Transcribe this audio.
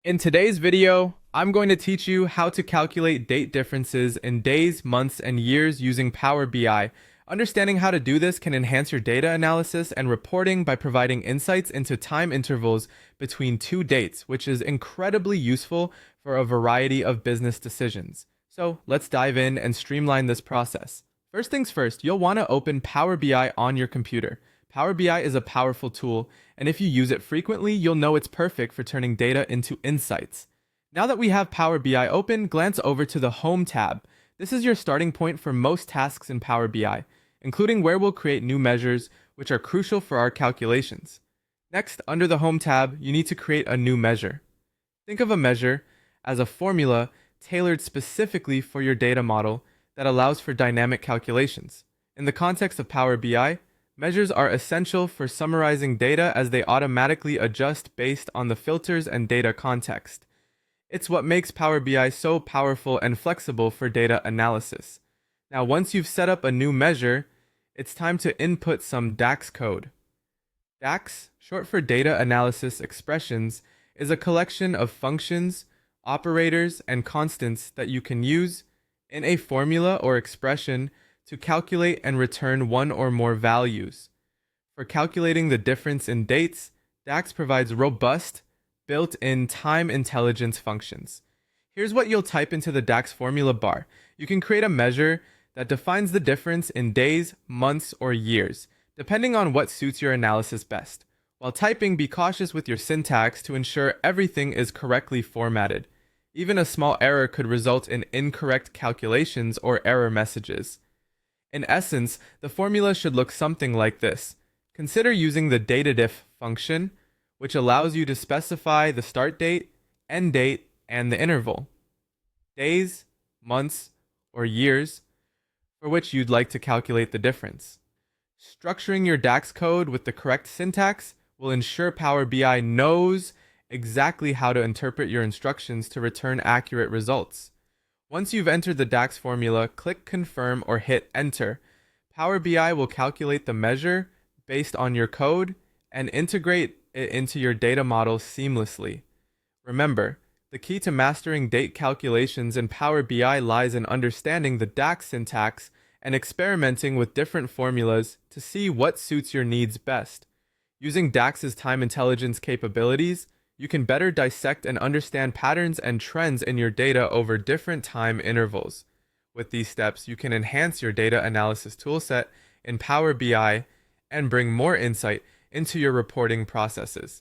In today's video, I'm going to teach you how to calculate date differences in days, months, and years using Power BI. Understanding how to do this can enhance your data analysis and reporting by providing insights into time intervals between two dates, which is incredibly useful for a variety of business decisions. So let's dive in and streamline this process. First things first, you'll want to open Power BI on your computer. Power BI is a powerful tool, and if you use it frequently, you'll know it's perfect for turning data into insights. Now that we have Power BI open, glance over to the Home tab. This is your starting point for most tasks in Power BI, including where we'll create new measures, which are crucial for our calculations. Next, under the Home tab, you need to create a new measure. Think of a measure as a formula tailored specifically for your data model that allows for dynamic calculations. In the context of Power BI, measures are essential for summarizing data as they automatically adjust based on the filters and data context. It's what makes Power BI so powerful and flexible for data analysis. Now, once you've set up a new measure, it's time to input some DAX code. DAX, short for Data Analysis Expressions, is a collection of functions, operators, and constants that you can use in a formula or expression to calculate and return one or more values. For calculating the difference in dates, DAX provides robust, built-in time intelligence functions. Here's what you'll type into the DAX formula bar. You can create a measure that defines the difference in days, months, or years, depending on what suits your analysis best. While typing, be cautious with your syntax to ensure everything is correctly formatted. Even a small error could result in incorrect calculations or error messages. In essence, the formula should look something like this. Consider using the DATEDIFF function, which allows you to specify the start date, end date, and the interval. Days, months, or years, for which you'd like to calculate the difference. Structuring your DAX code with the correct syntax will ensure Power BI knows exactly how to interpret your instructions to return accurate results. Once you've entered the DAX formula, click Confirm or hit Enter. Power BI will calculate the measure based on your code and integrate it into your data model seamlessly. Remember, the key to mastering date calculations in Power BI lies in understanding the DAX syntax and experimenting with different formulas to see what suits your needs best. Using DAX's time intelligence capabilities, you can better dissect and understand patterns and trends in your data over different time intervals. With these steps, you can enhance your data analysis toolset in Power BI and bring more insight into your reporting processes.